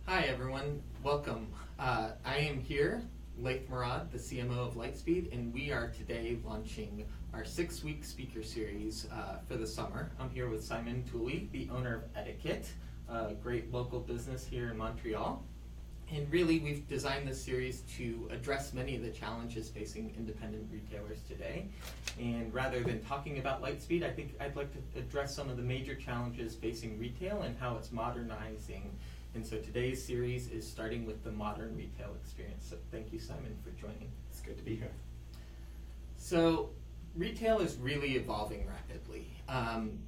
Hi everyone, welcome. I am here, Laith Murad, the CMO of Lightspeed, and we are today launching our 6-week speaker series for the summer. I'm here with Simon Tooley, the owner of Etiket, a great local business here in Montreal. And really, we've designed this series to address many of the challenges facing independent retailers today. And rather than talking about Lightspeed, I think I'd like to address some of the major challenges facing retail and how it's modernizing. And so today's series is starting with the modern retail experience. So thank you, Simon, for joining. It's good to be here. So retail is really evolving rapidly. I'm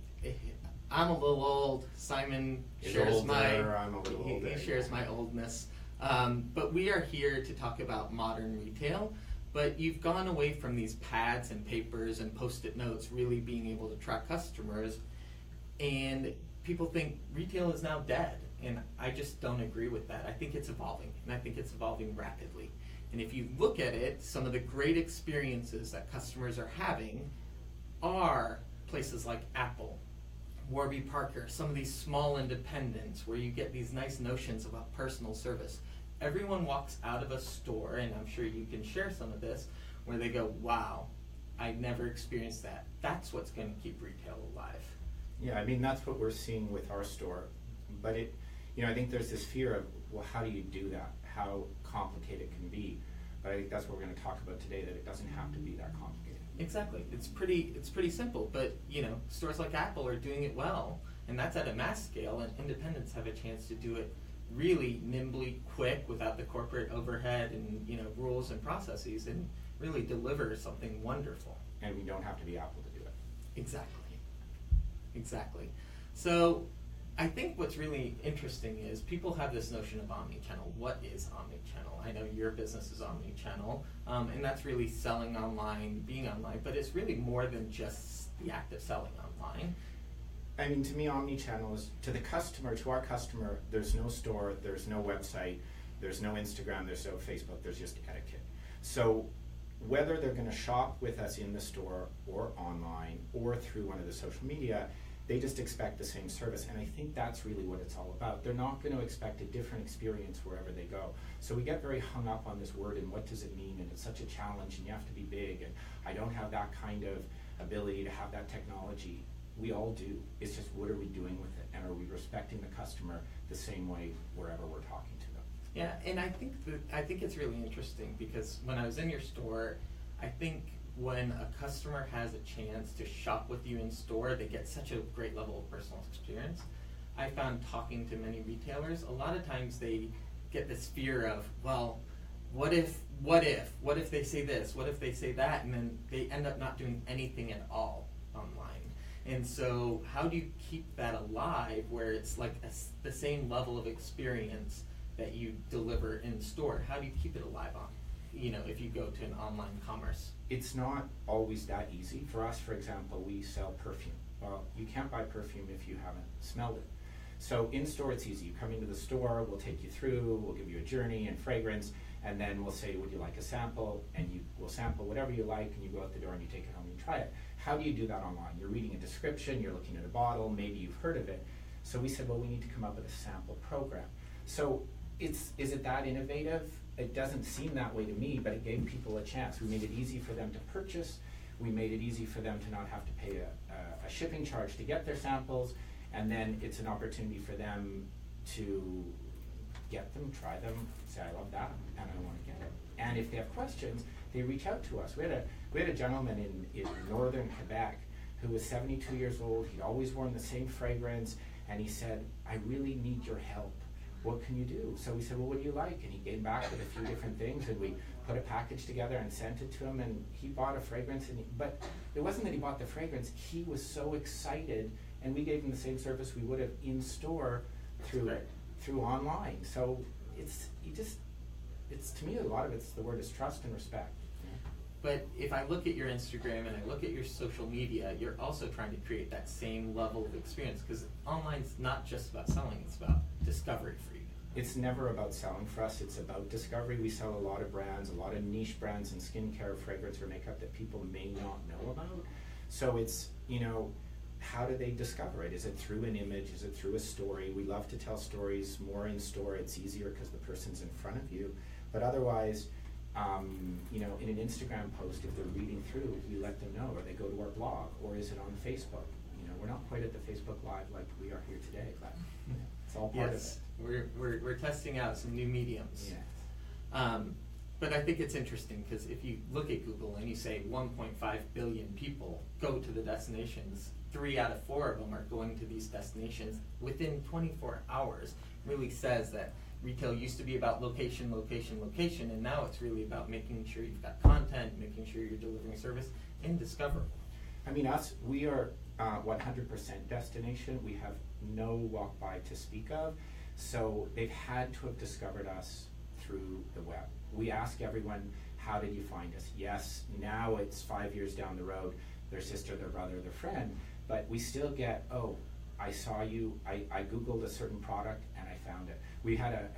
a little old. Simon shares I'm a little older. He shares my oldness. But we are here to talk about modern retail. But you've gone away from these pads and papers and post-it notes really being able to track customers. And people think retail is now dead. And I just don't agree with that. I think it's evolving, and I think it's evolving rapidly. And if you look at it, some of the great experiences that customers are having are places like Apple, Warby Parker, some of these small independents where you get these nice notions about personal service. Everyone walks out of a store, and I'm sure you can share some of this, where they go, wow, I never experienced that. That's what's going to keep retail alive. Yeah, I mean, that's what we're seeing with our store. But I think there's this fear of, well, how do you do that? How complicated it can be? But I think that's what we're going to talk about today, that it doesn't have to be that complicated. Exactly. It's pretty simple, but stores like Apple are doing it well, and that's at a mass scale, and independents have a chance to do it really nimbly, quick, without the corporate overhead and rules and processes, and really deliver something wonderful. And we don't have to be Apple to do it. Exactly. So I think what's really interesting is people have this notion of omni-channel. What is omni-channel? I know your business is omni-channel, and that's really selling online, being online, but it's really more than just the act of selling online. I mean, to me, omni-channel is, to our customer, there's no store, there's no website, there's no Instagram, there's no Facebook, there's just Etiket. So whether they're going to shop with us in the store or online or through one of the social media, they just expect the same service, and I think that's really what it's all about. They're not going to expect a different experience wherever they go. So we get very hung up on this word and what does it mean, and it's such a challenge, and you have to be big, and I don't have that kind of ability to have that technology. We all do. It's just, what are we doing with it, and are we respecting the customer the same way wherever we're talking to them? Yeah, and I think it's really interesting because when I was in your store, I think when a customer has a chance to shop with you in store, they get such a great level of personal experience. I found talking to many retailers, a lot of times they get this fear of, well, what if they say this, what if they say that, and then they end up not doing anything at all online. And so how do you keep that alive where it's like the same level of experience that you deliver in store? How do you keep it alive if you go to an online commerce? It's not always that easy. For us, for example, we sell perfume. Well, you can't buy perfume if you haven't smelled it. So in store, it's easy. You come into the store, we'll take you through, we'll give you a journey and fragrance, and then we'll say, would you like a sample? And we'll sample whatever you like, and you go out the door and you take it home and you try it. How do you do that online? You're reading a description, you're looking at a bottle, maybe you've heard of it. So we said, well, we need to come up with a sample program. So is it that innovative? It doesn't seem that way to me, but it gave people a chance. We made it easy for them to purchase. We made it easy for them to not have to pay a shipping charge to get their samples, and then it's an opportunity for them to get them, try them, say, I love that, and I want to get it. And if they have questions, they reach out to us. We had a gentleman in northern Quebec who was 72 years old. He'd always worn the same fragrance, and he said, I really need your help. What can you do? So we said, well, what do you like? And he came back with a few different things, and we put a package together and sent it to him, and he bought a fragrance. But it wasn't that he bought the fragrance. He was so excited, and we gave him the same service we would have in store through online. So it's to me, a lot of the word is trust and respect. But if I look at your Instagram and I look at your social media, you're also trying to create that same level of experience, because online's not just about selling, it's about discovery for you. It's never about selling for us, it's about discovery. We sell a lot of brands, a lot of niche brands in skincare, fragrance, or makeup that people may not know about. So it's, how do they discover it? Is it through an image? Is it through a story? We love to tell stories more in store. It's easier because the person's in front of you. But otherwise, you know, in an Instagram post, if they're reading through, we let them know, or they go to our blog, or is it on Facebook? You know, we're not quite at the Facebook Live like we are here today, but it's all part of it. We're testing out some new mediums. Yeah. But I think it's interesting because if you look at Google and you say 1.5 billion people go to the destinations, 3 out of 4 of them are going to these destinations within 24 hours, really says that retail used to be about location, location, location, and now it's really about making sure you've got content, making sure you're delivering service, and discover. I mean, we are 100% destination. We have no walk by to speak of. So they've had to have discovered us through the web. We ask everyone, how did you find us? Yes, now it's 5 years down the road, their sister, their brother, their friend, but we still get, oh, I saw you, I Googled a certain product and I found it. We had a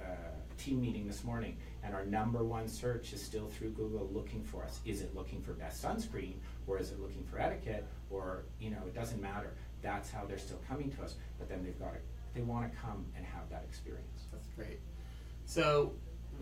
team meeting this morning and our #1 search is still through Google looking for us. Is it looking for best sunscreen, or is it looking for etiquette, or, you know, it doesn't matter. That's how they're still coming to us, but then they want to come and have that experience. That's great. So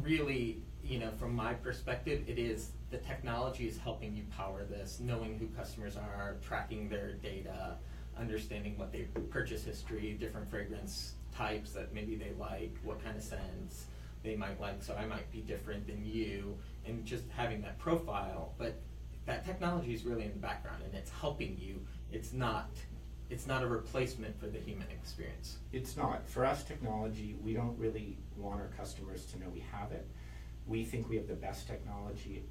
really, you know, from my perspective, it is the technology is helping you power this, knowing who customers are, tracking their data, understanding what their purchase history, different fragrance types that maybe they like, what kind of scents they might like, so I might be different than you, and just having that profile. But that technology is really in the background and it's helping you. It's not a replacement for the human experience. It's not. For us, technology, we don't really want our customers to know we have it. We think we have the best technology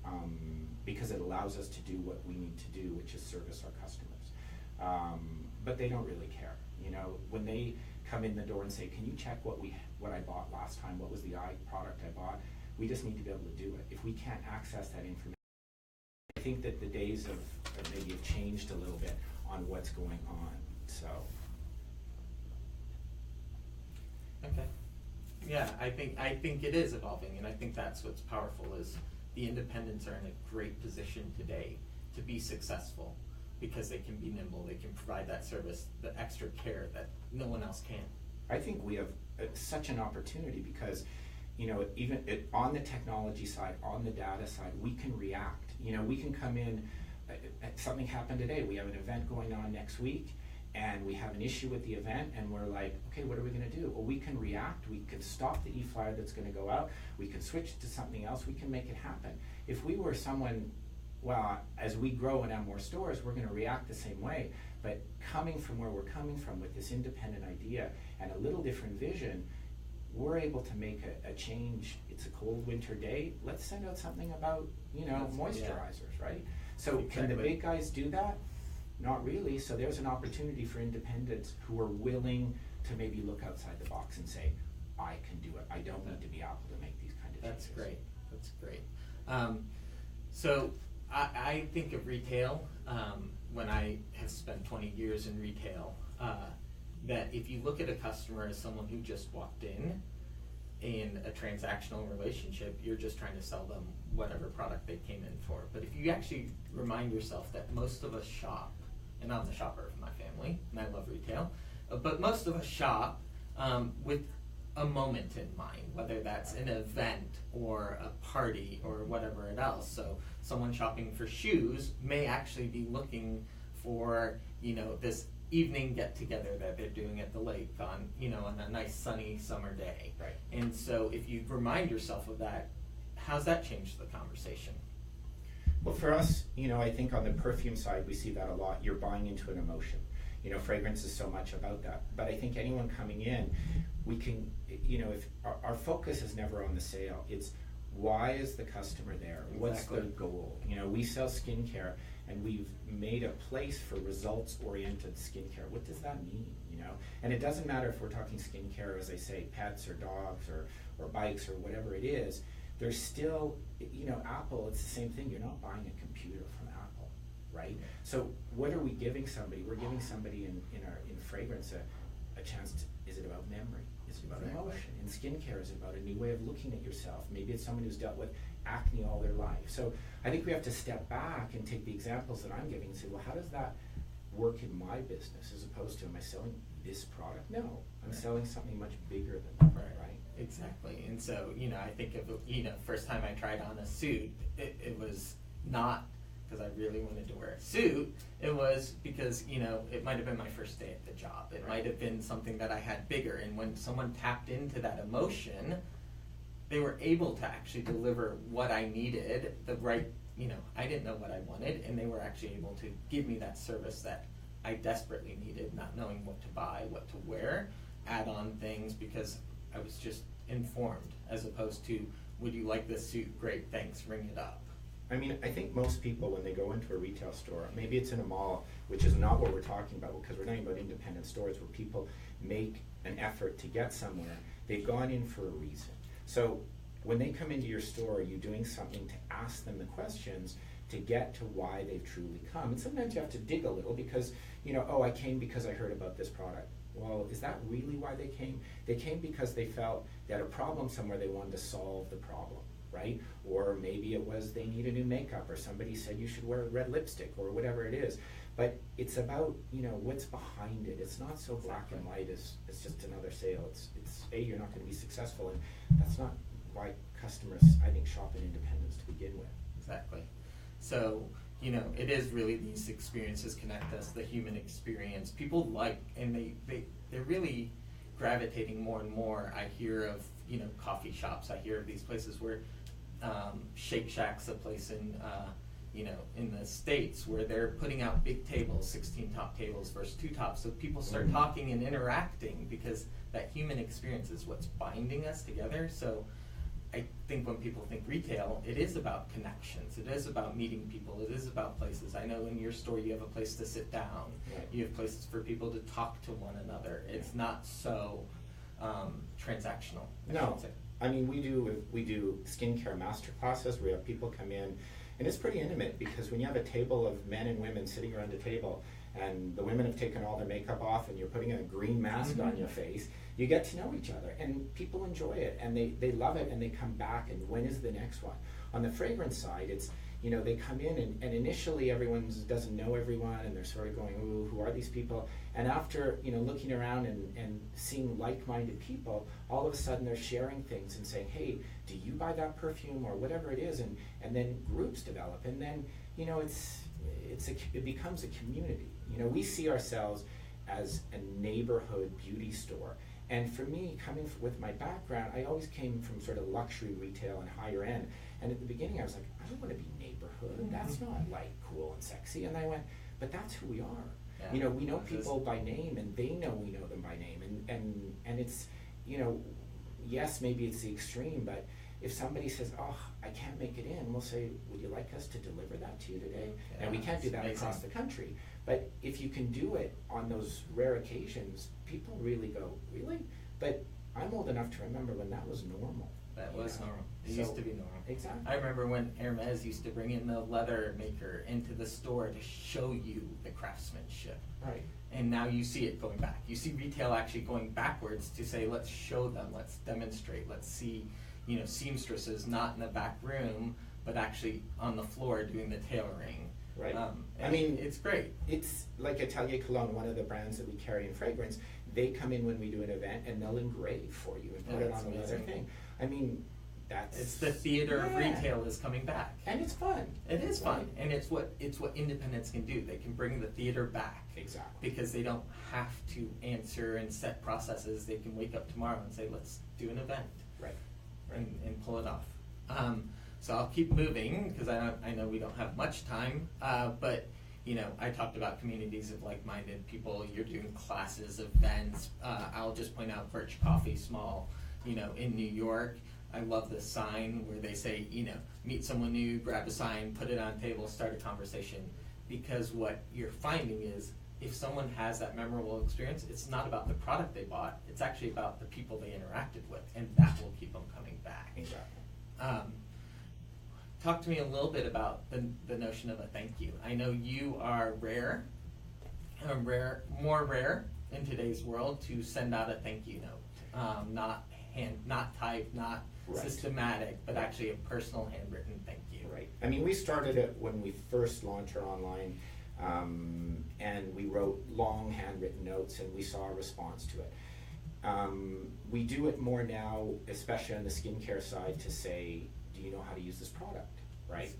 because it allows us to do what we need to do, which is service our customers. But they don't really care. You know, when they come in the door and say, can you check what I bought last time, what was the product I bought, we just need to be able to do it. If we can't access that information, I think that the days of maybe have changed a little bit on what's going on. So. Okay. Yeah, I think it is evolving, and I think that's what's powerful is the independents are in a great position today to be successful because they can be nimble, they can provide that service, the extra care that no one else can. I think we have such an opportunity because, you know, even on the technology side, on the data side, we can react. You know, we can come in, something happened today, we have an event going on next week, and we have an issue with the event, and we're like, okay, what are we going to do? Well, we can react, we can stop the e-flyer that's going to go out, we can switch to something else, we can make it happen. If we were someone, well, as we grow and have more stores, we're going to react the same way, but coming from where we're coming from with this independent idea and a little different vision, we're able to make a change. It's a cold winter day, let's send out something about, you know, moisturizers, right? So exactly. Can the big guys do that? Not really. So there's an opportunity for independents who are willing to maybe look outside the box and say, I can do it. I don't need to be Apple to make these kind of changes. That's great. That's great. So I think of retail, when I have spent 20 years in retail, that if you look at a customer as someone who just walked in a transactional relationship, you're just trying to sell them whatever product they came in for. But if you actually remind yourself that most of us shop, and I'm the shopper of my family, and I love retail, but most of us shop with a moment in mind, whether that's an event or a party or whatever else. So someone shopping for shoes may actually be looking for, you know, this evening get together that they're doing at the lake on, you know, on a nice sunny summer day. Right. And so if you remind yourself of that, how's that changed the conversation? Well, for us, you know, I think on the perfume side, we see that a lot. You're buying into an emotion. You know, fragrance is so much about that. But I think anyone coming in, we can, you know, if our focus is never on the sale, it's why is the customer there? Exactly. What's the goal? You know, we sell skincare, and we've made a place for results-oriented skincare. What does that mean, you know? And it doesn't matter if we're talking skincare, as I say, pets or dogs or bikes or whatever it is. There's still, you know, Apple, it's the same thing. You're not buying a computer from Apple, right? So what are we giving somebody? We're giving somebody in fragrance a chance to, is it about memory? Is it about emotion? In skincare, is it about a new way of looking at yourself? Maybe it's someone who's dealt with acne all their life. So I think we have to step back and take the examples that I'm giving and say, well, how does that work in my business as opposed to, am I selling this product? No, I'm Right. selling something much bigger than that, right? Exactly. And so, I think of, first time I tried on a suit, it was not because I really wanted to wear a suit. It was because, it might have been my first day at the job. It might have been something that I had bigger. And when someone tapped into that emotion, they were able to actually deliver what I needed, the right, I didn't know what I wanted, and they were actually able to give me that service that I desperately needed, not knowing what to buy, what to wear, add on things, because I was just informed, as opposed to, would you like this suit? Great, thanks, ring it up. I mean, I think most people, when they go into a retail store, maybe it's in a mall, which is not what we're talking about, because we're talking about independent stores where people make an effort to get somewhere. They've gone in for a reason. So when they come into your store, you're doing something to ask them the questions to get to why they've truly come. And sometimes you have to dig a little because, I came because I heard about this product. Well, is that really why they came? They came because they felt they had a problem somewhere, they wanted to solve the problem, right? Or maybe it was they need a new makeup, or somebody said you should wear red lipstick, or whatever it is. But it's about, what's behind it. It's not so black and white as it's just another sale. It's you're not going to be successful, and that's not why customers, I think, shop in independence to begin with. Exactly. So, it is really these experiences connect us, the human experience. People like, and they're really gravitating more and more. I hear of, coffee shops. I hear of these places where Shake Shack's a place in, in the States where they're putting out big tables, 16 top tables versus 2 tops. So people start talking and interacting because that human experience is what's binding us together. So I think when people think retail, it is about connections. It is about meeting people. It is about places. I know in your store you have a place to sit down. Right. You have places for people to talk to one another. It's not so transactional. No, I mean we do skincare master classes where we have people come in, and it's pretty intimate because when you have a table of men and women sitting around a table, and the women have taken all their makeup off, and you're putting a green mask on your face, you get to know each other, and people enjoy it, and they love it, and they come back, and when is the next one? On the fragrance side, it's, they come in, and initially everyone doesn't know everyone, and they're sort of going, ooh, who are these people? And after, looking around and seeing like-minded people, all of a sudden they're sharing things and saying, hey, do you buy that perfume, or whatever it is, and then groups develop, and then, it becomes a community. We see ourselves as a neighborhood beauty store. And for me, coming with my background, I always came from sort of luxury retail and higher end. And at the beginning, I was like, I don't want to be neighborhood. That's not like cool and sexy. And I went, but that's who we are. Yeah. We know people by name, and they know we know them by name. And it's, yes, maybe it's the extreme, but if somebody says, oh, I can't make it in, we'll say, would you like us to deliver that to you today? Yeah, and we can't do that across the country. But if you can do it on those rare occasions, people really go, really? But I'm old enough to remember when that was normal. That was normal. It used to be normal. Exactly. I remember when Hermes used to bring in the leather maker into the store to show you the craftsmanship. Right. And now you see it going back. You see retail actually going backwards to say, let's show them, let's demonstrate, let's see, seamstresses not in the back room, but actually on the floor doing the tailoring. Right. I mean, it's great. It's like Atelier Cologne, one of the brands that we carry in fragrance. They come in when we do an event and they'll engrave for you and put it on another thing. I mean, it's the theater of retail is coming back, and it's fun. It is fun, and it's what independents can do. They can bring the theater back. Exactly. Because they don't have to answer and set processes. They can wake up tomorrow and say, let's do an event. Right. And pull it off. So I'll keep moving because I know we don't have much time, but I talked about communities of like-minded people. You're doing classes, events. I'll just point out Birch Coffee Small, in New York. I love this sign where they say, meet someone new, grab a sign, put it on a table, start a conversation. Because what you're finding is if someone has that memorable experience, it's not about the product they bought, it's actually about the people they interacted with, and that will keep them coming back. Exactly. Talk to me a little bit about the notion of a thank you. I know you are more rare in today's world to send out a thank you note, not typed, not systematic, but actually a personal handwritten thank you. Right. I mean, we started it when we first launched our online And we wrote long handwritten notes, and we saw a response to it. We do it more now, especially on the skincare side, to say, do you know how to use this product, right?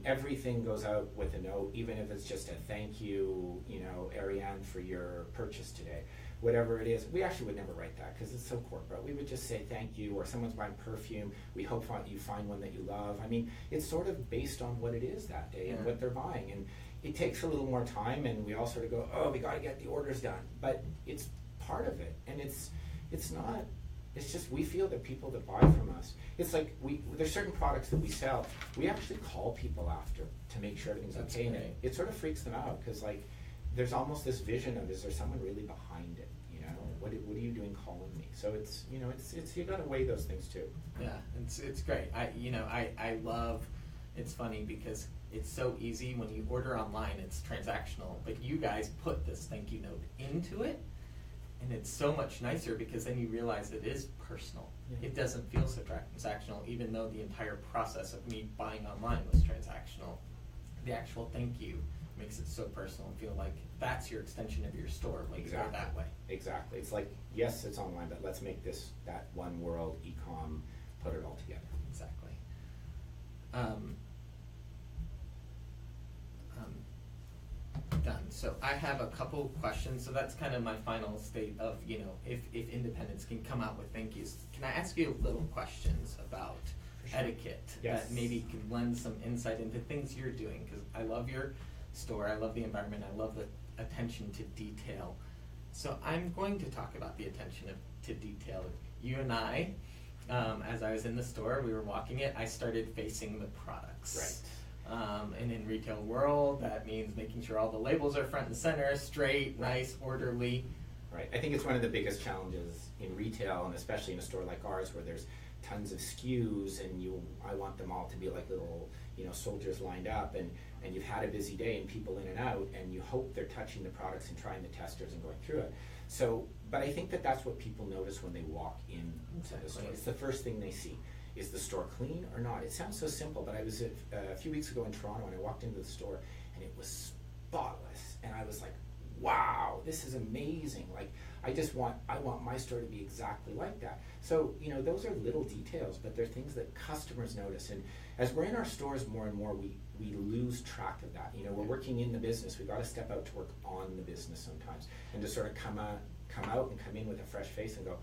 Everything goes out with a note, even if it's just a thank you, Ariane, for your purchase today. Whatever it is, we actually would never write that because it's so corporate. We would just say thank you, or someone's buying perfume, we hope you find one that you love. I mean, it's sort of based on what it is that day and what they're buying. And it takes a little more time, and we all sort of go, oh, we got to get the orders done. But it's part of it, and it's not, it's just we feel that people that buy from us, it's like there's certain products that we sell, we actually call people after to make sure everything's okay. And it sort of freaks them out because there's almost this vision of, is there someone really behind it? What are you doing calling me? So it's you got to weigh those things too. Yeah, it's great. I love. It's funny because it's so easy when you order online. It's transactional, but you guys put this thank you note into it, and it's so much nicer because then you realize it is personal. Yeah. It doesn't feel so transactional, even though the entire process of me buying online was transactional. The actual thank you makes it so personal and feel like that's your extension of your store when you go that way. Exactly. It's like, yes, it's online, but let's make that one world e-com, put it all together. Exactly. Done. So I have a couple questions. So that's kind of my final state of, if independents can come out with thank yous. Can I ask you little questions about Etiket that maybe could lend some insight into things you're doing? Because I love your store, I love the environment, I love the attention to detail. So I'm going to talk about the attention to detail. You and I, as I was in the store, we were walking it, I started facing the products. Right. And in retail world, that means making sure all the labels are front and center, straight, nice, orderly. Right. I think it's one of the biggest challenges in retail, and especially in a store like ours where there's tons of SKUs, and I want them all to be like little, soldiers lined up, and you've had a busy day and people in and out, and you hope they're touching the products and trying the testers and going through it. So, but I think that's what people notice when they walk into the store. It's the first thing they see. Is the store clean or not? It sounds so simple, but I was a few weeks ago in Toronto, and I walked into the store, and it was spotless, and I was like, wow, this is amazing. Like, I want my store to be exactly like that. So, those are little details, but they're things that customers notice. And as we're in our stores more and more, we lose track of that. We're working in the business. We've got to step out to work on the business sometimes, and to sort of come out and come in with a fresh face and go,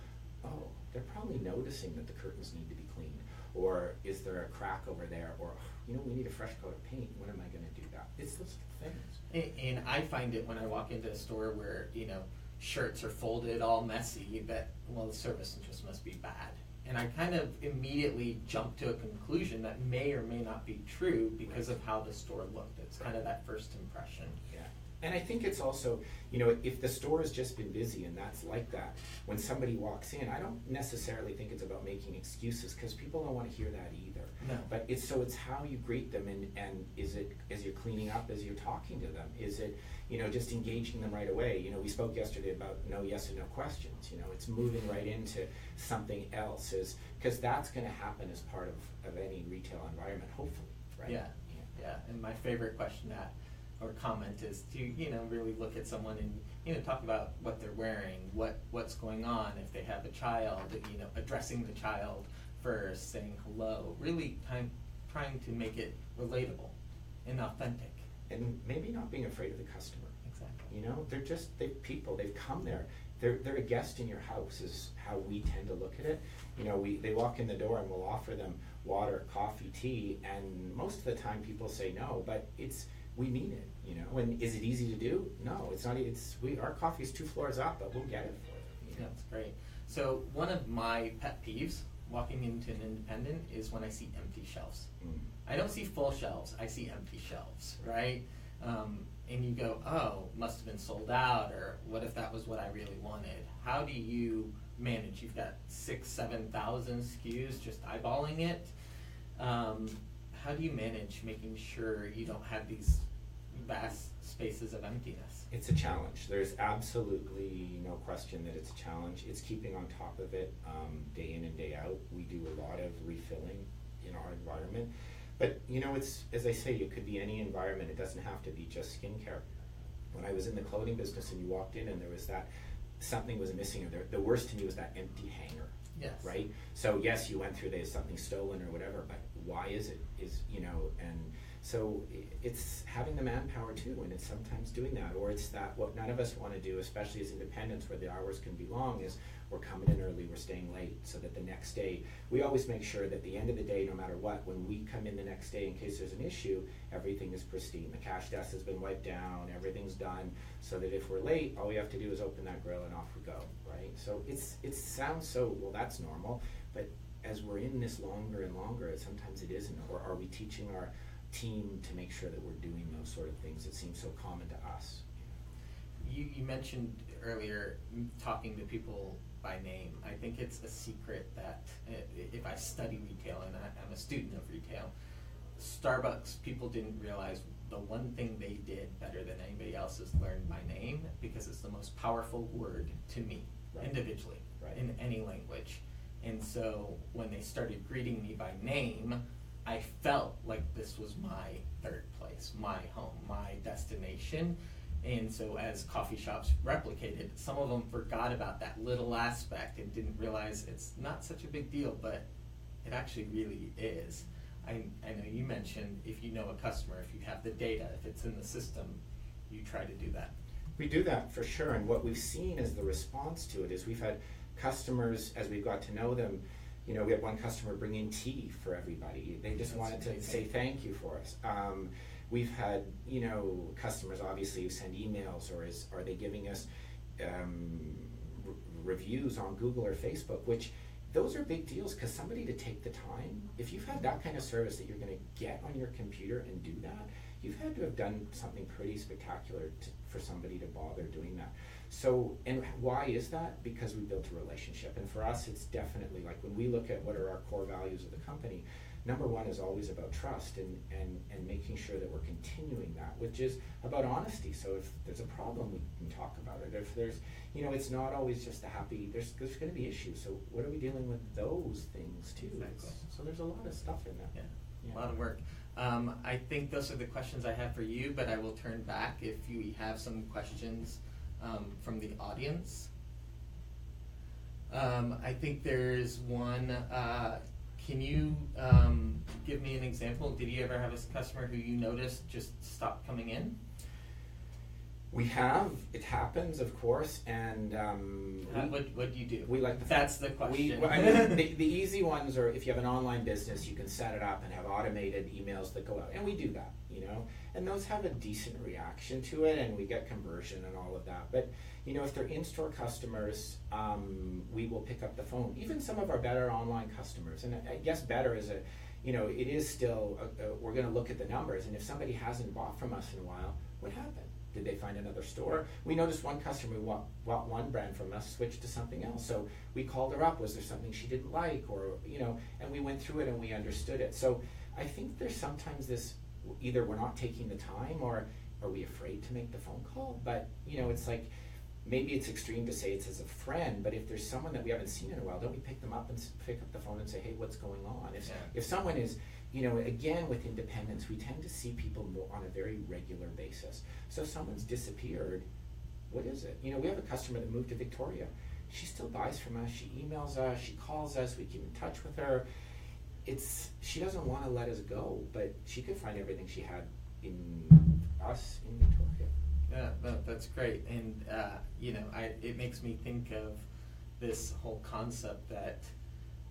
oh, they're probably noticing that the curtains need to be cleaned, or is there a crack over there, or we need a fresh coat of paint. When am I going to do that? It's those things. And I find it when I walk into a store where shirts are folded all messy, that the service just must be bad, and I kind of immediately jump to a conclusion that may or may not be true because of how the store looked. It's kind of that first impression. Yeah. And I think it's also, if the store has just been busy and that's like that, when somebody walks in, I don't necessarily think it's about making excuses, because people don't want to hear that either. No. But it's how you greet them, and is it as you're cleaning up, as you're talking to them? Is it, just engaging them right away? We spoke yesterday about no yes and no questions. It's moving right into something else, because that's going to happen as part of any retail environment, hopefully, right? Yeah. And my favorite question or comment is to really look at someone and talk about what they're wearing, what's going on, if they have a child, addressing the child first, saying hello, really trying to make it relatable and authentic, and maybe not being afraid of the customer. Exactly. They're people, they've come there, they're a guest in your house, is how we tend to look at it. They walk in the door and we'll offer them water, coffee, tea, and most of the time people say no, but we mean it, And is it easy to do? No, it's not. Our coffee's 2 floors up, but we'll get it for you. That's great. So one of my pet peeves walking into an independent is when I see empty shelves. I don't see full shelves. I see empty shelves, right? And you go, oh, must have been sold out, or what if that was what I really wanted? How do you manage? You've got 6,000-7,000 SKUs, just eyeballing it. How do you manage making sure you don't have these vast spaces of emptiness? It's a challenge. There's absolutely no question that it's a challenge. It's keeping on top of it day in and day out. We do a lot of refilling in our environment. But it's, as I say, it could be any environment. It doesn't have to be just skincare. When I was in the clothing business and you walked in and there was that, something was missing, or the worst to me was that empty hanger. Yes. Right? So yes, you went through, there's something stolen or whatever, but why is it? And so it's having the manpower too, and it's sometimes doing that, or it's that what none of us want to do, especially as independents where the hours can be long, is we're coming in early, we're staying late, so that the next day, we always make sure that at the end of the day, no matter what, when we come in the next day, in case there's an issue, everything is pristine. The cash desk has been wiped down, everything's done, so that if we're late, all we have to do is open that grill and off we go, right? So it sounds so, well, that's normal, but as we're in this longer and longer, sometimes it isn't. Or are we teaching our team to make sure that we're doing those sort of things that seem so common to us? You mentioned earlier talking to people by name. I think it's a secret that if I study retail, and I'm a student of retail, Starbucks, people didn't realize the one thing they did better than anybody else is learn my name, because it's the most powerful word to me, right, individually, right, in any language. And so when they started greeting me by name, I felt like this was my third place, my home, my destination. And so as coffee shops replicated, some of them forgot about that little aspect and didn't realize it's not such a big deal, but it actually really is. I know you mentioned if you know a customer, if you have the data, if it's in the system, you try to do that. We do that for sure, and what we've seen is the response to it is we've had customers, as we've got to know them, we had one customer bring in tea for everybody. They just wanted to say thank you for us. We've had, customers obviously who send emails, or are they giving us reviews on Google or Facebook, which those are big deals, because somebody to take the time, if you've had that kind of service that you're going to get on your computer and do that, you've had to have done something pretty spectacular for somebody to bother doing that. So, and why is that? Because we built a relationship. And for us, it's definitely like when we look at what are our core values of the company, number one is always about trust and making sure that we're continuing that, which is about honesty. So if there's a problem, we can talk about it. If there's, it's not always just a happy, there's going to be issues. So what are we dealing with those things too? Exactly. So there's a lot of stuff in there. Yeah. A lot of work. I think those are the questions I have for you, but I will turn back if you have some questions from the audience. I think there's one. Can you give me an example? Did you ever have a customer who you noticed just stopped coming in? We have. It happens, of course, and what do you do? We like That's the question. The easy ones are if you have an online business, you can set it up and have automated emails that go out, and we do that, and those have a decent reaction to it, and we get conversion and all of that. But if they're in-store customers, we will pick up the phone. Even some of our better online customers, and I guess better is it is still we're going to look at the numbers, and if somebody hasn't bought from us in a while, what happened? Did they find another store? We noticed one customer who bought one brand from us, switched to something else. So we called her up. Was there something she didn't like? Or, and we went through it and we understood it. So I think there's sometimes this, either we're not taking the time or are we afraid to make the phone call? But, it's like, maybe it's extreme to say it's as a friend, but if there's someone that we haven't seen in a while, don't we pick them up and pick up the phone and say, hey, what's going on? If someone is, again, with independence, we tend to see people more on a very regular basis. So if someone's disappeared, what is it? We have a customer that moved to Victoria. She still buys from us. She emails us. She calls us. We keep in touch with her. She doesn't want to let us go, but she could find everything she had in us in Victoria. Yeah, that's great. And, it makes me think of this whole concept that,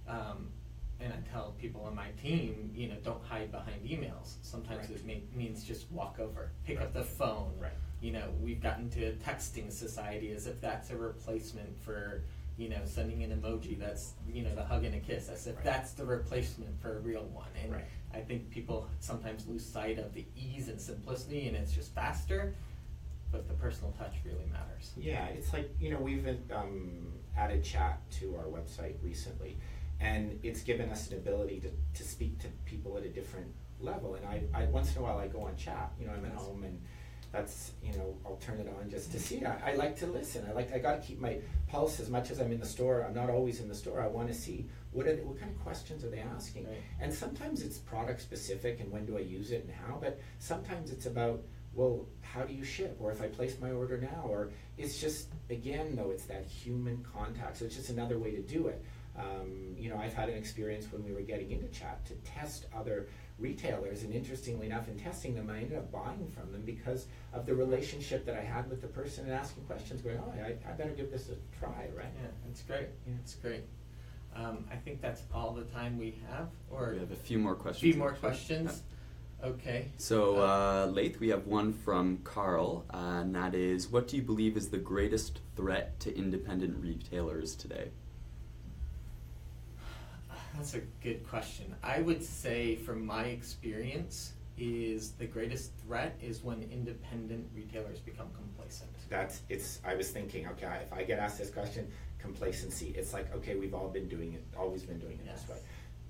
and I tell people on my team, don't hide behind emails. Sometimes it means just walk over, pick up the phone. Right. We've gotten to a texting society as if that's a replacement for, sending an emoji that's, the hug and a kiss, as if that's the replacement for a real one. And I think people sometimes lose sight of the ease and simplicity, and it's just faster, but the personal touch really matters. Yeah, it's like, we've added chat to our website recently, and it's given us an ability to speak to people at a different level. And I once in a while I go on chat, I'm at home and that's, I'll turn it on just to see it. I like to listen. I got to keep my pulse as much as I'm in the store. I'm not always in the store. I want to see what kind of questions are they asking. Right. And sometimes it's product specific and when do I use it and how, but sometimes it's about, well, how do you ship? Or if I place my order now, or it's just, again, though, it's that human contact. So it's just another way to do it. I've had an experience when we were getting into chat to test other retailers, and interestingly enough, in testing them, I ended up buying from them because of the relationship that I had with the person and asking questions, going, oh, I better give this a try, right? Yeah, that's great. Yeah, it's great. I think that's all the time we have. Or we have a few more questions. Few more questions. Yeah. Okay. So, Laith, we have one from Carl, and that is, what do you believe is the greatest threat to independent retailers today? That's a good question. I would say, from my experience, is the greatest threat is when independent retailers become complacent. I was thinking, okay, if I get asked this question, complacency. It's like, okay, we've always been doing it Yes. this way.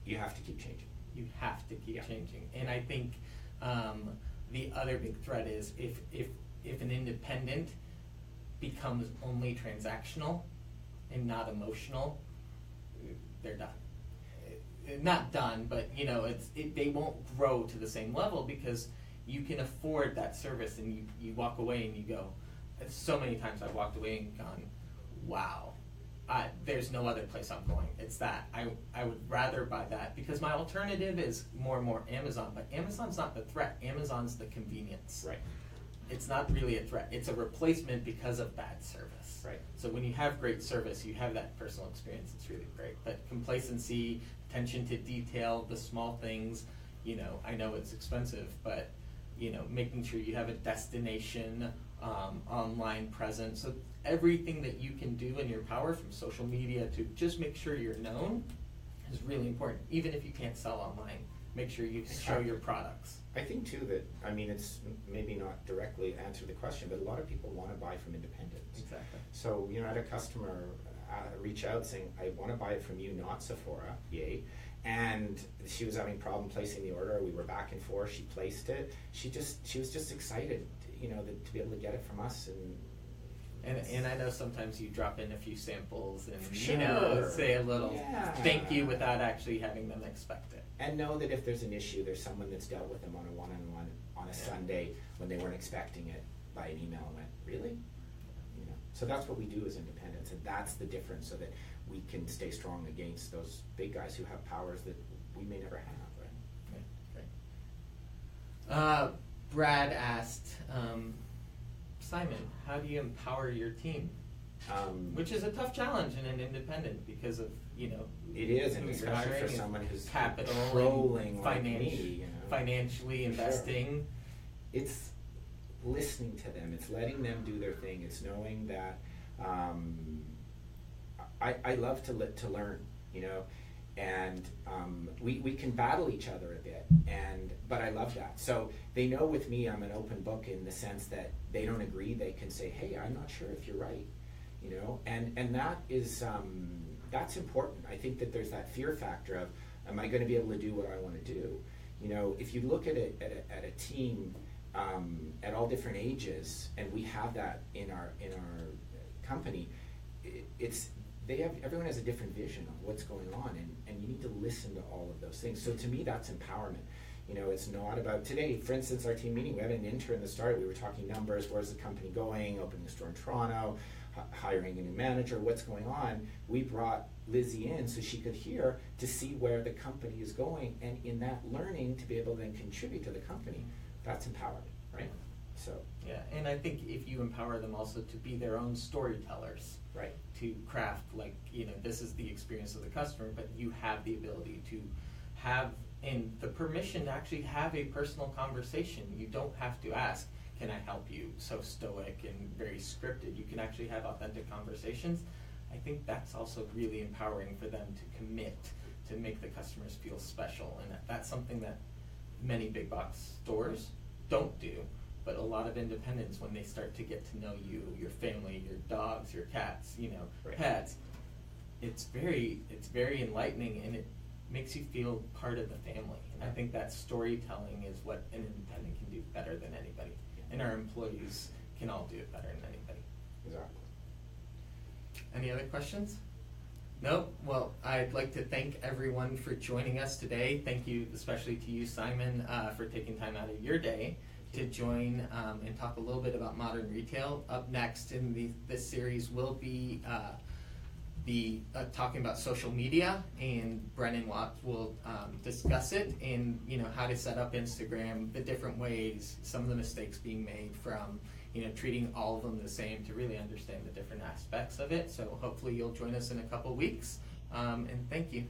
You have to keep changing. You have to keep changing. And I think the other big threat is if an independent becomes only transactional and not emotional, they're done. Not done, but they won't grow to the same level because you can afford that service, and you walk away and you go. So many times I've walked away and gone, wow, there's no other place I'm going. It's that I would rather buy that because my alternative is more and more Amazon, but Amazon's not the threat. Amazon's the convenience. Right. It's not really a threat. It's a replacement because of bad service. Right. So when you have great service, you have that personal experience. It's really great. But complacency, attention to detail, the small things, I know it's expensive, but, making sure you have a destination, online presence. So everything that you can do in your power, from social media to just make sure you're known, is really important. Even if you can't sell online, make sure you show your products. I think too that, it's maybe not directly answer the question, but a lot of people want to buy from independents. Exactly. So, I had a customer reach out saying, I want to buy it from you, not Sephora, yay. And she was having a problem placing the order. We were back and forth. She placed it. She was just excited, to be able to get it from us. And I know sometimes you drop in a few samples and Sure. Say a little thank you without actually having them expect it. And know that if there's an issue, there's someone that's dealt with them on a one-on-one on a Sunday when they weren't expecting it by an email and went, really? So that's what we do as independents, and that's the difference, so that we can stay strong against those big guys who have powers that we may never have, right? Okay, great. Brad asked, Simon, how do you empower your team? Which is a tough challenge in an independent because of, it is, and especially for someone who's controlling like me, financially investing. Sure. It's listening to them. It's letting them do their thing. It's knowing that I love to learn, and we can battle each other a bit, but I love that. So they know with me I'm an open book in the sense that they don't agree. They can say, hey, I'm not sure if you're right, and that is that's important. I think that there's that fear factor of, am I going to be able to do what I want to do? If you look at a team at all different ages, and we have that in our company, everyone has a different vision of what's going on, and you need to listen to all of those things. So to me, that's empowerment. It's not about today. For instance, our team meeting, we had an intern that started. We were talking numbers. Where's the company going? Opening a store in Toronto, hiring a new manager. What's going on? We brought Lizzie in so she could hear to see where the company is going, and in that learning to be able to then contribute to the company. That's empowerment, right? So yeah, and I think if you empower them also to be their own storytellers, right? To craft, like, this is the experience of the customer, but you have the ability to have and the permission to actually have a personal conversation. You don't have to ask, can I help you? So stoic and very scripted. You can actually have authentic conversations. I think that's also really empowering for them to commit to make the customers feel special, and that's something that many big box stores don't do, but a lot of independents, when they start to get to know you, your family, your dogs, your cats, right. Pets, it's very enlightening, and it makes you feel part of the family. And I think that storytelling is what an independent can do better than anybody. and our employees can all do it better than anybody. Exactly. Any other questions? No? Well, I'd like to thank everyone for joining us today. Thank you especially to you, Simon, for taking time out of your day to join and talk a little bit about modern retail. Up next in this series will be talking about social media, and Brennan Watts will discuss it and how to set up Instagram, the different ways, some of the mistakes being made from treating all of them the same, to really understand the different aspects of it. So hopefully you'll join us in a couple weeks, and thank you.